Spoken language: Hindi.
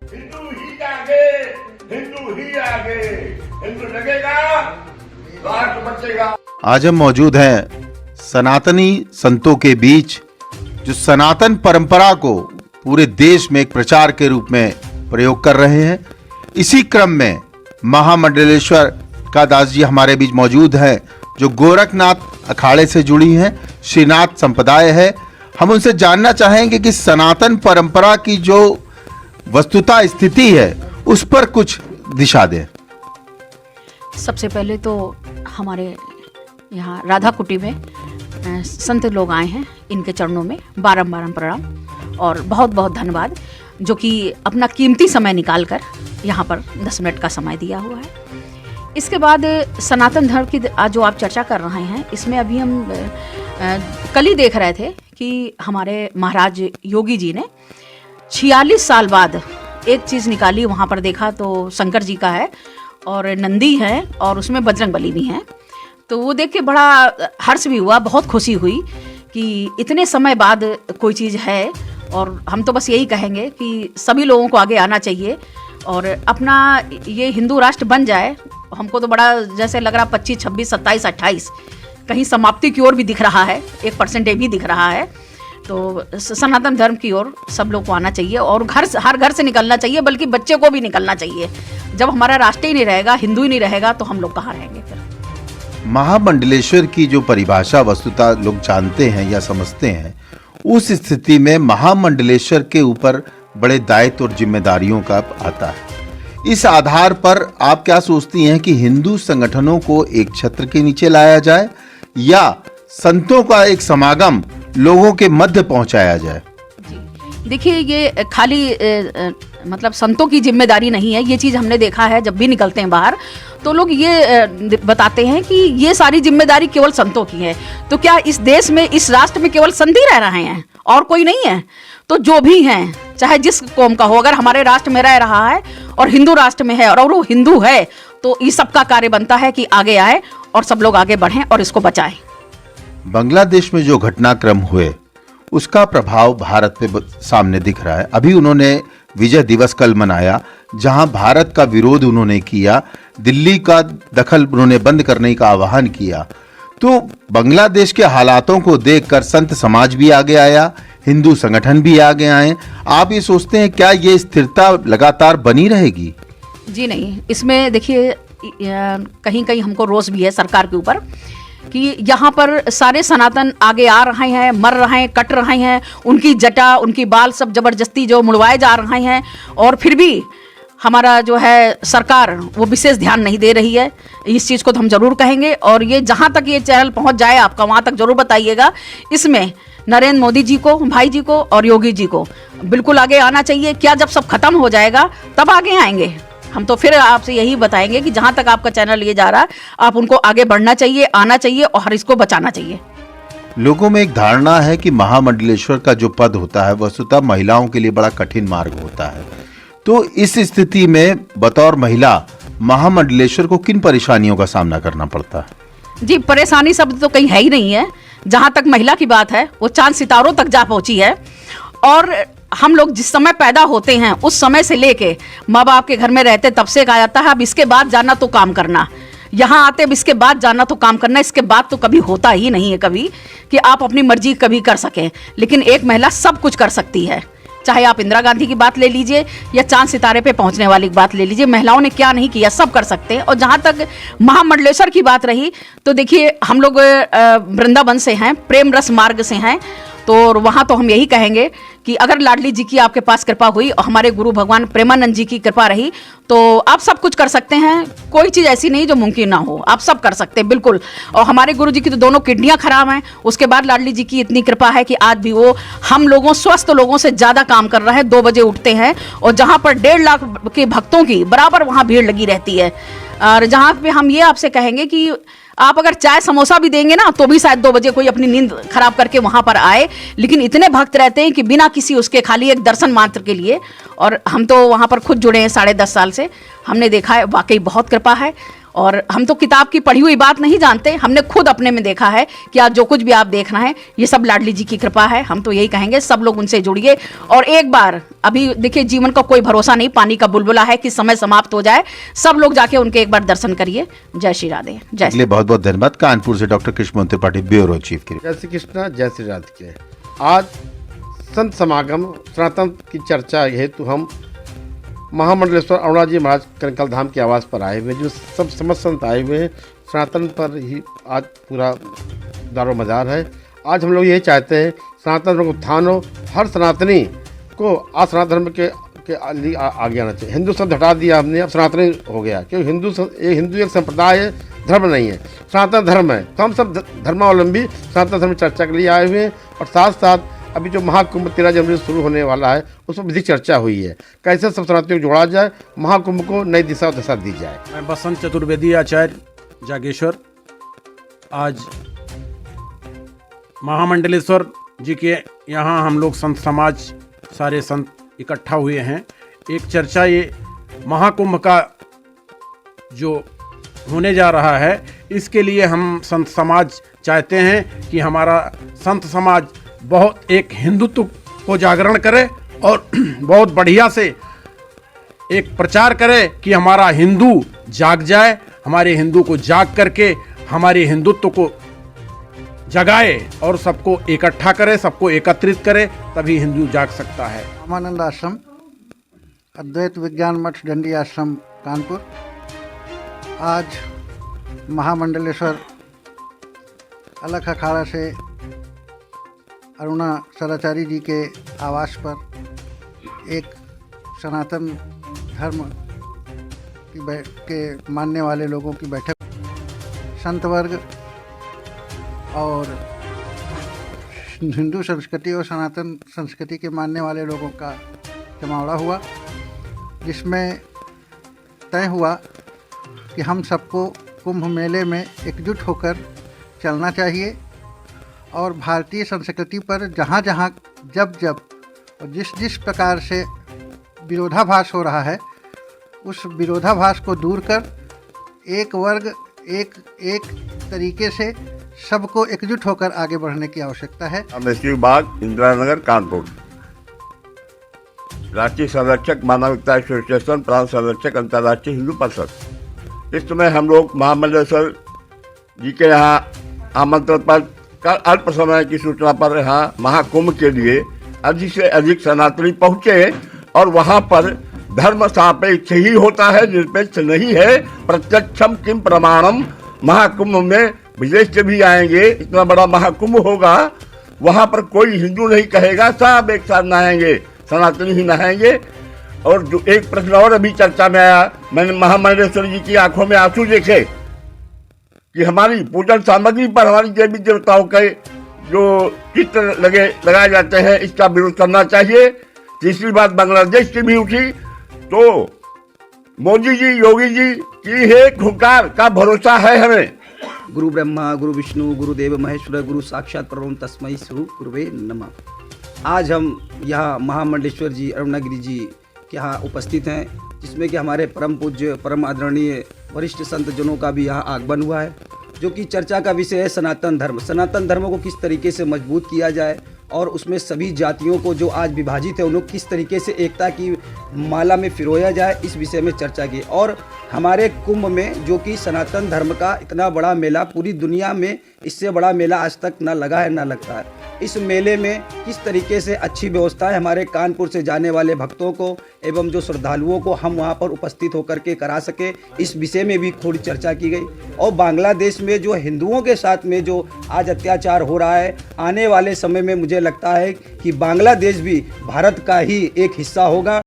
हिंदू ही आगे, हिंदू ही आगे, हिंदू लगेगा राष्ट्र बचेगा। आज हम मौजूद हैं सनातनी संतों के बीच, जो सनातन परंपरा को पूरे देश में एक प्रचार के रूप में प्रयोग कर रहे हैं। इसी क्रम में महामंडलेश्वर का दास जी हमारे बीच मौजूद हैं, जो गोरखनाथ अखाड़े से जुड़ी हैं, श्रीनाथ संप्रदाय है। हम उनसे जानना चाहेंगे कि सनातन परंपरा की जो वस्तुता स्थिति है उस पर कुछ दिशा दें। सबसे पहले तो हमारे यहाँ राधा कुटी में संत लोग आए हैं, इनके चरणों में बारंबार प्रणाम और बहुत बहुत धन्यवाद, जो कि अपना कीमती समय निकाल कर यहाँ पर 10 मिनट का समय दिया हुआ है। इसके बाद सनातन धर्म की जो आप चर्चा कर रहे हैं, इसमें अभी हम कल ही देख रहे थे कि हमारे महाराज योगी जी ने 46 साल बाद एक चीज़ निकाली। वहाँ पर देखा तो शंकर जी का है और नंदी है और उसमें बजरंग बली भी हैं। तो वो देख के बड़ा हर्ष भी हुआ, बहुत खुशी हुई कि इतने समय बाद कोई चीज़ है। और हम तो बस यही कहेंगे कि सभी लोगों को आगे आना चाहिए और अपना ये हिंदू राष्ट्र बन जाए। हमको तो बड़ा जैसे लग रहा 25, 26, 27, 28 कहीं समाप्ति की ओर भी दिख रहा है, 1% भी दिख रहा है। तो सनातन धर्म की ओर सब लोग को आना चाहिए और हर घर से निकलना चाहिए, बल्कि बच्चे को भी निकलना चाहिए। जब हमारा राष्ट्र ही नहीं रहेगा, हिंदू ही नहीं रहेगा, तो हम लोग कहाँ रहेंगे फिर। महामंडलेश्वर की जो परिभाषा वस्तुतः लोग जानते हैं या समझते हैं, उस स्थिति में महामंडलेश्वर के ऊपर बड़े दायित्व और जिम्मेदारियों का आता है। इस आधार पर आप क्या सोचती हैं कि हिंदू संगठनों को एक छत्र के नीचे लाया जाए या संतों का एक समागम लोगों के मध्य पहुंचाया जाए? देखिए, ये खाली मतलब संतों की जिम्मेदारी नहीं है। ये चीज़ हमने देखा है, जब भी निकलते हैं बाहर तो लोग ये बताते हैं कि ये सारी जिम्मेदारी केवल संतों की है। तो क्या इस देश में, इस राष्ट्र में केवल संत ही रह रहे हैं और कोई नहीं है? तो जो भी हैं, चाहे जिस कौम का हो, अगर हमारे राष्ट्र में रह रहा है और हिंदू राष्ट्र में है और वो हिंदू है, तो इस सबका कार्य बनता है कि आगे आए और सब लोग आगे बढ़ें और इसको बचाएं। बांग्लादेश में जो घटनाक्रम हुए उसका प्रभाव भारत पे सामने दिख रहा है। अभी उन्होंने विजय दिवस कल मनाया, जहां भारत का विरोध उन्होंने किया, दिल्ली का दखल उन्होंने बंद करने का आह्वान किया। तो बांग्लादेश के हालातों को देखकर संत समाज भी आगे आया, हिंदू संगठन भी आगे आए। आप ये सोचते हैं क्या ये स्थिरता लगातार बनी रहेगी? जी नहीं, इसमें देखिए कहीं कहीं हमको रोष भी है सरकार के ऊपर कि यहाँ पर सारे सनातन आगे आ रहे हैं, मर रहे हैं, कट रहे हैं, उनकी जटा, उनकी बाल सब जबरदस्ती जो मुड़वाए जा रहे हैं, और फिर भी हमारा जो है सरकार वो विशेष ध्यान नहीं दे रही है। इस चीज़ को तो हम जरूर कहेंगे और ये जहाँ तक ये चैनल पहुँच जाए आपका, वहाँ तक जरूर बताइएगा। इसमें नरेंद्र मोदी जी को, भाई जी को और योगी जी को बिल्कुल आगे आना चाहिए। क्या जब सब खत्म हो जाएगा तब आगे आएंगे? हम तो फिर आपसे यही बताएंगे कि जहाँ तक आपका चैनल ये जा रहा है, आप उनको आगे बढ़ना चाहिए, आना चाहिए और इसको बचाना चाहिए। लोगों में एक धारणा है कि महामंडलेश्वर का जो पद होता है वस्तुतः महिलाओं के लिए बड़ा कठिन मार्ग होता है। तो इस स्थिति में बतौर महिला महामंडलेश्वर को किन परेशानियों का सामना करना पड़ता है? जी, परेशानी शब्द तो कहीं है ही नहीं है। जहाँ तक महिला की बात है, वो चांद सितारों तक जा पहुँची है। और हम लोग जिस समय पैदा होते हैं उस समय से लेके माँ बाप के घर में रहते तब से कहा जाता है अब इसके बाद जाना तो काम करना, यहाँ आते अब इसके बाद जाना तो काम करना। इसके बाद तो कभी होता ही नहीं है कभी कि आप अपनी मर्जी कभी कर सकें। लेकिन एक महिला सब कुछ कर सकती है। चाहे आप इंदिरा गांधी की बात ले लीजिए या चांद सितारे पे पहुंचने वाली की बात ले लीजिए, महिलाओं ने क्या नहीं किया, सब कर सकते हैं। और जहाँ तक महामंडलेश्वर की बात रही तो देखिए, हम लोग वृंदावन से हैं, प्रेम रस मार्ग से हैं। तो वहाँ तो हम यही कहेंगे कि अगर लाडली जी की आपके पास कृपा हुई और हमारे गुरु भगवान प्रेमानंद जी की कृपा रही तो आप सब कुछ कर सकते हैं। कोई चीज़ ऐसी नहीं जो मुमकिन ना हो, आप सब कर सकते हैं बिल्कुल। और हमारे गुरु जी की तो दोनों किडनियाँ खराब हैं, उसके बाद लाडली जी की इतनी कृपा है कि आज भी वो हम लोगों, स्वस्थ लोगों से ज़्यादा काम कर रहे हैं। 2 बजे उठते हैं और जहाँ पर 1.5 लाख के भक्तों की बराबर वहाँ भीड़ लगी रहती है। और जहाँ पे हम ये आपसे कहेंगे कि आप अगर चाय समोसा भी देंगे ना तो भी शायद 2 बजे कोई अपनी नींद खराब करके वहां पर आए, लेकिन इतने भक्त रहते हैं कि बिना किसी उसके खाली एक दर्शन मात्र के लिए। और हम तो वहां पर खुद जुड़े हैं 10.5 साल से, हमने देखा है वाकई बहुत कृपा है। और हम तो किताब की पढ़ी हुई बात नहीं जानते, हमने खुद अपने में देखा है कि आज जो कुछ भी आप देख रहे हैं ये सब लाडली जी की कृपा है। हम तो यही कहेंगे सब लोग उनसे जुड़िए और एक बार, अभी देखिए जीवन का कोई भरोसा नहीं, पानी का बुलबुला है कि समय समाप्त हो जाए, सब लोग जाके उनके एक बार दर्शन करिए। जय श्री राधे। जय श्री। बहुत बहुत धन्यवाद। कानपुर से doctor Krishna Tripathi, bureau chief के। जय श्री कृष्णा, जय श्री राधे। आज संत समागम सनातन की चर्चा हेतु हम महामंडलेश्वर अरुणा जी महाराज कंकल धाम के आवास पर आए हुए, जो सब समस्त संत आए हुए हैं। सनातन पर ही आज पूरा दारो मदार है। आज हम लोग यही चाहते हैं सनातन धर्म को उत्थान हो, हर सनातनी को आज सनातन धर्म के आगे आना चाहिए। हिंदू शब्द हटा दिया हमने, अब सनातनी हो गया, क्योंकि हिंदू एक संप्रदाय है, धर्म नहीं है, सनातन धर्म है। तो हम सब धर्मावलंबी सनातन धर्म चर्चा के लिए आए हुए हैं और साथ साथ अभी जो महाकुंभ 13 जनवरी से शुरू होने वाला है उस पर विधिक चर्चा हुई है, कैसे सब सनातनियों को जोड़ा जाए, महाकुंभ को नई दिशा और दशा दी जाए। मैं बसंत चतुर्वेदी आचार्य जागेश्वर आज महामंडलेश्वर जी के यहाँ हम लोग संत समाज सारे संत इकट्ठा हुए हैं। एक चर्चा ये महाकुंभ का जो होने जा रहा है, इसके लिए हम संत समाज चाहते हैं कि हमारा संत समाज बहुत एक हिंदुत्व को जागरण करे और बहुत बढ़िया से एक प्रचार करे कि हमारा हिंदू जाग जाए, हमारे हिंदू को जाग करके हमारे हिंदुत्व को जगाए और सबको इकट्ठा करे, सबको एकत्रित करे, तभी हिंदू जाग सकता है। रामानंद आश्रम, अद्वैत विज्ञान मठ, डंडी आश्रम, कानपुर। आज महामंडलेश्वर अलख अखाड़ा से अरुणा सदाचारी जी के आवास पर एक सनातन धर्म के मानने वाले लोगों की बैठक, संत वर्ग और हिंदू संस्कृति और सनातन संस्कृति के मानने वाले लोगों का जमावड़ा हुआ, जिसमें तय हुआ कि हम सबको कुंभ मेले में एकजुट होकर चलना चाहिए और भारतीय संस्कृति पर जहाँ जहाँ जब जब और जिस प्रकार से विरोधाभास हो रहा है, उस विरोधाभास को दूर कर एक वर्ग एक तरीके से सबको एकजुट होकर आगे बढ़ने की आवश्यकता है। अमृतसर बाग, इंदिरा नगर, कानपुर। राष्ट्रीय संरक्षक मानविकता एसोसिएशन, प्रांत संरक्षक अंतर्राष्ट्रीय हिंदू परिषद। इस समय हम लोग महामंडलेश्वर जी के यहाँ आमंत्रण पर कल अल्प समय की सूचना पर यहाँ महाकुंभ के लिए अधिक से अधिक सनातनी पहुँचे और वहाँ पर धर्म सापेक्ष ही होता है, निरपेक्ष नहीं है। प्रत्यक्षम किम प्रमाणम। महाकुंभ में विदेश से भी आएंगे, इतना बड़ा महाकुंभ होगा, वहाँ पर कोई हिंदू नहीं कहेगा, सब एक साथ नहाएंगे, सनातनी ही नहाएंगे। और जो एक प्रश्न और अभी चर्चा में आया, मैंने महामंडलेश्वर जी की आंखों में आंसू देखे कि हमारी पूजन सामग्री पर हमारी देवी देवताओं के जो चित्र लगाए जाते हैं, इसका विरोध करना चाहिए। तीसरी बात बांग्लादेश की भी उठी, तो मोदी जी, योगी जी की एक हुंकार का भरोसा है हमें। गुरु ब्रह्मा गुरु विष्णु गुरुदेव महेश्वर गुरु साक्षात परब्रह्म तस्मै श्री गुरुवे नमः। आज हम यहाँ महामंडलेश्वर जी अरुणागिरी जी के यहाँ उपस्थित हैं, जिसमें कि हमारे परम पूज्य परम आदरणीय वरिष्ठ संत जनों का भी यहाँ आगमन हुआ है, जो कि चर्चा का विषय है सनातन धर्म। सनातन धर्म को किस तरीके से मजबूत किया जाए और उसमें सभी जातियों को जो आज विभाजित है, उन्हें किस तरीके से एकता की माला में पिरोया जाए, इस विषय में चर्चा की। और हमारे कुंभ में जो कि सनातन धर्म का इतना बड़ा मेला, पूरी दुनिया में इससे बड़ा मेला आज तक ना लगा है ना लगता है। इस मेले में किस तरीके से अच्छी व्यवस्था है हमारे कानपुर से जाने वाले भक्तों को एवं जो श्रद्धालुओं को हम वहाँ पर उपस्थित होकर के करा सके, इस विषय में भी थोड़ी चर्चा की गई। और बांग्लादेश में जो हिंदुओं के साथ में जो आज अत्याचार हो रहा है, आने वाले समय में मुझे लगता है कि बांग्लादेश भी भारत का ही एक हिस्सा होगा।